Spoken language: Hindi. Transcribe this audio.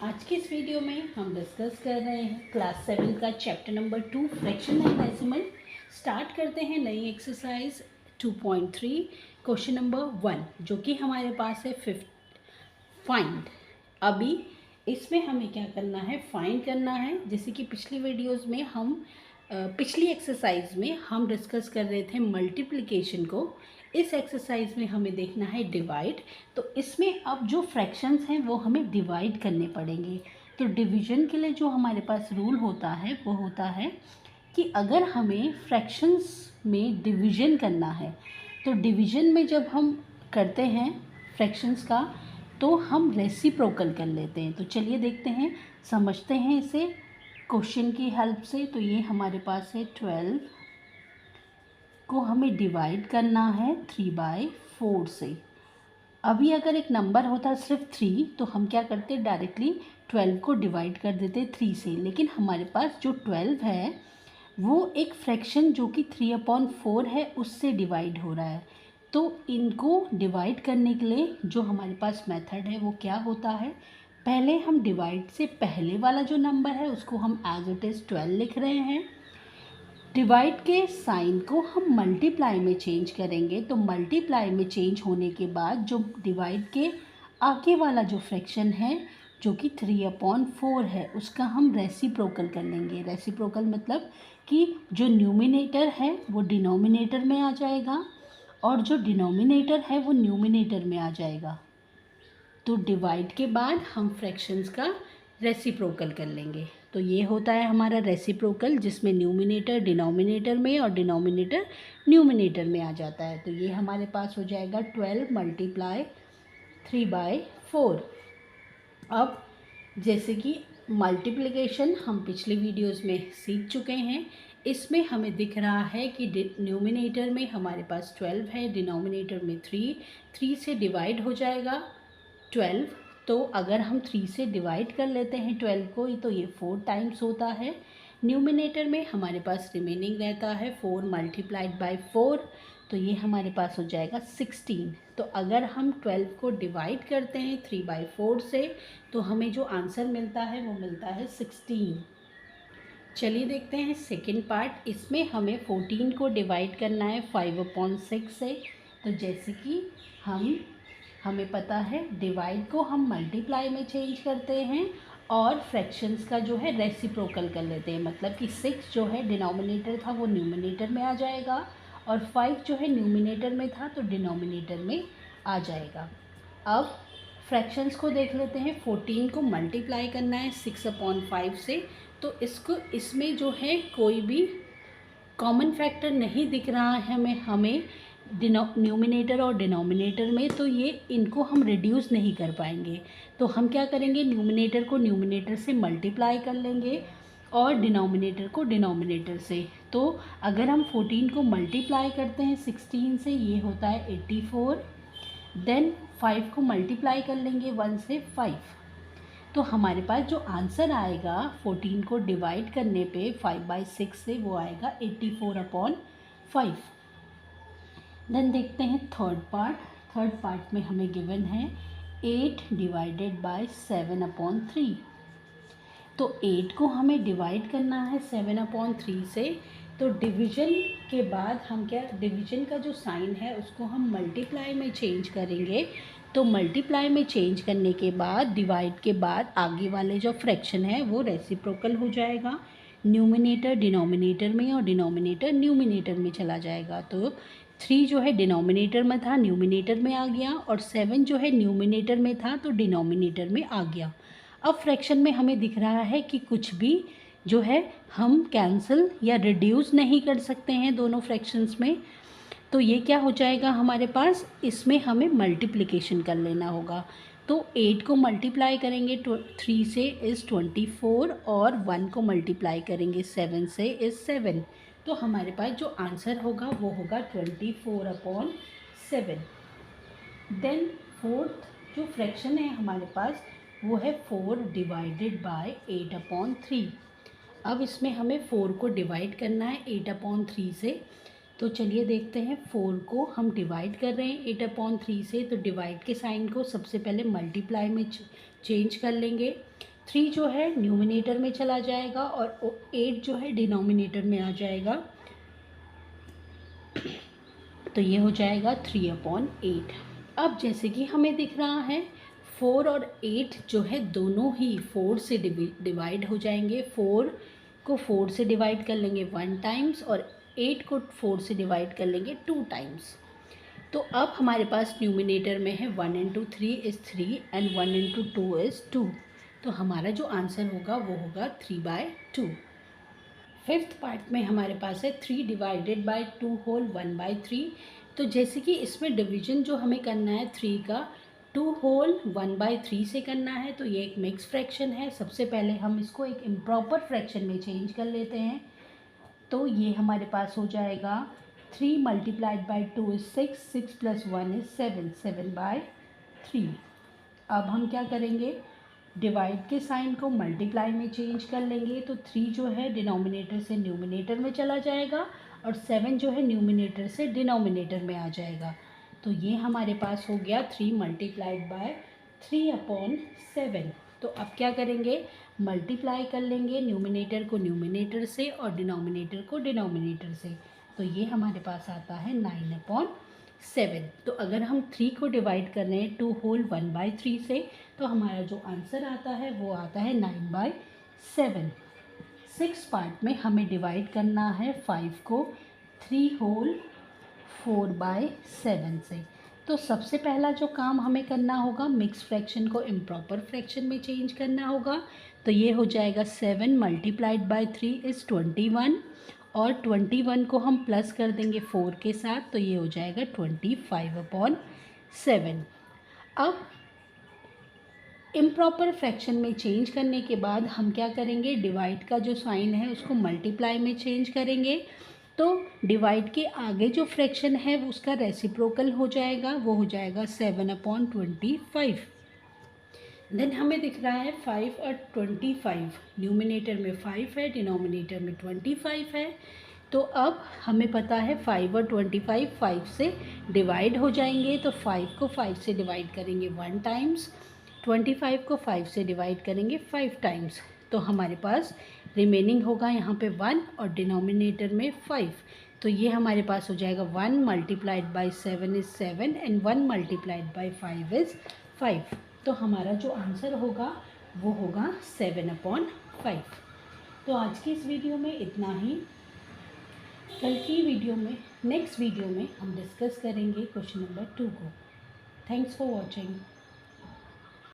आज के इस वीडियो में हम डिस्कस कर रहे हैं क्लास 7 का chapter number 2 fraction and decimal. Start करते हैं नई एक्सरसाइज 2.3 क्वेश्चन नंबर 1 जो कि हमारे पास है फाइंड। अभी इसमें हमें क्या करना है, फाइंड करना है। जैसे कि पिछली वीडियोस में पिछली एक्सरसाइज में हम डिस्कस कर रहे थे मल्टीप्लिकेशन को। इस एक्सरसाइज में हमें देखना है डिवाइड। तो इसमें अब जो फ्रैक्शंस हैं वो हमें डिवाइड करने पड़ेंगे। तो डिवीजन के लिए जो हमारे पास रूल होता है वो होता है कि अगर हमें फ्रैक्शंस में डिवीजन करना है तो डिवीजन में जब हम करते हैं फ्रैक्शंस का तो हम रेसिप्रोकल कर लेते हैं। तो चलिए देखते हैं, समझते हैं इसे क्वेश्चन की हेल्प से। तो ये हमारे पास है 12 को हमें डिवाइड करना है 3/4 से। अभी अगर एक नंबर होता सिर्फ 3 तो हम क्या करते, डायरेक्टली 12 को डिवाइड कर देते 3 से। लेकिन हमारे पास जो 12 है वो एक फ्रैक्शन जो कि 3/4 है उससे डिवाइड हो रहा है। तो इनको डिवाइड करने के लिए जो हमारे पास मेथड है वो क्या होता है, पहले हम डिवाइड से पहले वाला जो नंबर है उसको हम एज इट इज़ 12 लिख रहे हैं। डिवाइड के साइन को हम मल्टीप्लाई में चेंज करेंगे। तो मल्टीप्लाई में चेंज होने के बाद जो डिवाइड के आगे वाला जो फ्रैक्शन है जो कि 3/4 है उसका हम रेसिप्रोकल कर लेंगे। रेसिप्रोकल मतलब कि जो न्यूमिनेटर है वो डिनोमिनेटर में आ जाएगा और जो डिनोमिनेटर है वो न्यूमिनेटर में आ जाएगा। तो डिवाइड के बाद हम फ्रैक्शंस का रेसिप्रोकल कर लेंगे। तो ये होता है हमारा रेसिप्रोकल जिसमें न्यूमिनेटर डिनोमिनेटर में और डिनोमिनेटर न्यूमिनेटर में आ जाता है। तो ये हमारे पास हो जाएगा 12 × 3/4। अब जैसे कि मल्टीप्लिकेशन हम पिछले वीडियोस में सीख चुके हैं, इसमें हमें दिख रहा है कि न्यूमिनेटर में हमारे पास 12 है, डिनोमिनेटर में 3 से डिवाइड हो जाएगा 12। तो अगर हम 3 से डिवाइड कर लेते हैं 12 को तो ये 4 टाइम्स होता है। न्यूमिनेटर में हमारे पास रिमेनिंग रहता है 4 × 4, तो ये हमारे पास हो जाएगा 16। तो अगर हम 12 को डिवाइड करते हैं 3/4 से तो हमें जो आंसर मिलता है वो मिलता है 16। चलिए देखते हैं सेकंड पार्ट। इसमें हमें 14 को डिवाइड करना है 5/6 से। तो जैसे कि हमें पता है डिवाइड को हम मल्टीप्लाई में चेंज करते हैं और फ्रैक्शंस का जो है रेसिप्रोकल कर लेते हैं। मतलब कि 6 जो है डिनोमिनेटर था वो न्यूमिनेटर में आ जाएगा और 5 जो है न्यूमिनेटर में था तो डिनोमिनेटर में आ जाएगा। अब फ्रैक्शंस को देख लेते हैं। 14 को मल्टीप्लाई करना है 6/5 से। तो इसमें जो है कोई भी कॉमन फैक्टर नहीं दिख रहा है हमें न्यूमिनेटर और डिनोमिनेटर में, तो ये इनको हम रिड्यूस नहीं कर पाएंगे। तो हम क्या करेंगे, न्यूमिनेटर को न्यूमिनेटर से मल्टीप्लाई कर लेंगे और डिनोमिनेटर को डिनोमिनेटर से। तो अगर हम 14 को मल्टीप्लाई करते हैं 16 से ये होता है 84। देन 5 को मल्टीप्लाई कर लेंगे 1 से 5। तो हमारे पास जो आंसर आएगा 14 को डिवाइड करने पे 5/6 से वो आएगा 84/5। देन देखते हैं थर्ड पार्ट में हमें गिवन है 8 / 7/3। तो 8 को हमें डिवाइड करना है 7/3 से। तो डिवीजन के बाद हम डिवीजन का जो साइन है उसको हम मल्टीप्लाई में चेंज करेंगे। तो मल्टीप्लाई में चेंज करने के बाद डिवाइड के बाद आगे वाले जो फ्रैक्शन है वो रेसिप्रोकल हो जाएगा। न्यूमिनेटर डिनोमिनेटर में और डिनोमिनेटर न्यूमिनेटर में चला जाएगा। तो 3 जो है डिनोमिनेटर में था न्यूमिनेटर में आ गया और 7 जो है न्यूमिनेटर में था तो डिनोमिनेटर में आ गया। अब फ्रैक्शन में हमें दिख रहा है कि कुछ भी जो है हम कैंसिल या रिड्यूस नहीं कर सकते हैं दोनों फ्रैक्शंस में। तो ये क्या हो जाएगा हमारे पास, इसमें हमें मल्टीप्लिकेशन कर लेना होगा। तो 8 को मल्टीप्लाई करेंगे 3 से इज़ 24 और 1 को मल्टीप्लाई करेंगे 7 से इज़ 7। तो हमारे पास जो आंसर होगा वो होगा 24/7। देन फोर्थ जो फ्रैक्शन है हमारे पास वो है 4 / 8/3। अब इसमें हमें 4 को डिवाइड करना है 8/3 से। तो चलिए देखते हैं, 4 को हम डिवाइड कर रहे हैं 8/3 से। तो डिवाइड के साइन को सबसे पहले मल्टीप्लाई में चेंज कर लेंगे। 3 जो है न्यूमिनेटर में चला जाएगा और 8 जो है डिनोमिनेटर में आ जाएगा, तो ये हो जाएगा 3/8। अब जैसे कि हमें दिख रहा है 4 और 8 जो है दोनों ही 4 से डिवाइड हो जाएंगे। 4 को 4 से डिवाइड कर लेंगे 1 टाइम्स और 8 को 4 से डिवाइड कर लेंगे 2 टाइम्स। तो अब हमारे पास न्यूमिनेटर में है 1 into 3 is 3 and 1 into 2 is 2। तो हमारा जो आंसर होगा वो होगा 3/2। फिफ्थ पार्ट में हमारे पास है 3 डिवाइडेड बाई 2 होल 1/3। तो जैसे कि इसमें डिवीजन जो हमें करना है 3 का 2 होल 1/3 से करना है, तो ये एक मिक्स फ्रैक्शन है। सबसे पहले हम इसको एक इम्प्रॉपर फ्रैक्शन में चेंज कर लेते हैं। तो ये हमारे पास हो जाएगा 3 multiplied by 2 is 6, 6 plus 1 is 7, 7/3। अब हम क्या करेंगे, डिवाइड के साइन को मल्टीप्लाई में चेंज कर लेंगे। तो 3 जो है डिनोमिनेटर से न्यूमिनेटर में चला जाएगा और 7 जो है न्यूमिनेटर से डिनोमिनेटर में आ जाएगा। तो ये हमारे पास हो गया 3 मल्टीप्लाइड बाय 3/7। तो अब क्या करेंगे, मल्टीप्लाई कर लेंगे न्यूमिनेटर को न्यूमिनेटर से और डिनोमिनेटर को डिनोमिनेटर से। तो ये हमारे पास आता है 9/7। तो अगर हम 3 को डिवाइड कर रहे हैं 2 होल 1/3 से, तो हमारा जो आंसर आता है वो आता है 9/7। 6 पार्ट में हमें डिवाइड करना है 5 को 3 होल 4/7 से। तो सबसे पहला जो काम हमें करना होगा, मिक्स फ्रैक्शन को इम्प्रॉपर फ्रैक्शन में चेंज करना होगा। तो ये हो जाएगा 7 मल्टीप्लाइड बाई 3 इज़ 21 और 21 को हम प्लस कर देंगे 4 के साथ, तो ये हो जाएगा 25/7। अब इम्प्रॉपर फ्रैक्शन में चेंज करने के बाद हम क्या करेंगे, डिवाइड का जो साइन है उसको मल्टीप्लाई में चेंज करेंगे। तो डिवाइड के आगे जो फ्रैक्शन है उसका रेसिप्रोकल हो जाएगा, वो हो जाएगा 7/25। देन हमें दिख रहा है 5 और 25, न्यूमिनेटर में 5 है, डिनोमिनेटर में 25 है। तो अब हमें पता है 5 और 25 5 से डिवाइड हो जाएंगे। तो 5 को 5 से डिवाइड करेंगे 1 टाइम्स, 25 को 5 से डिवाइड करेंगे 5 टाइम्स। तो हमारे पास रिमेनिंग होगा यहाँ पे 1 और डिनोमिनेटर में 5। तो ये हमारे पास हो जाएगा 1 multiplied by 7 is 7 and 1 multiplied by 5 is 5। तो हमारा जो आंसर होगा वो होगा 7/5। तो आज की इस वीडियो में इतना ही। कल की वीडियो में, नेक्स्ट वीडियो में हम डिस्कस करेंगे क्वेश्चन नंबर 2 को। Thanks for watching.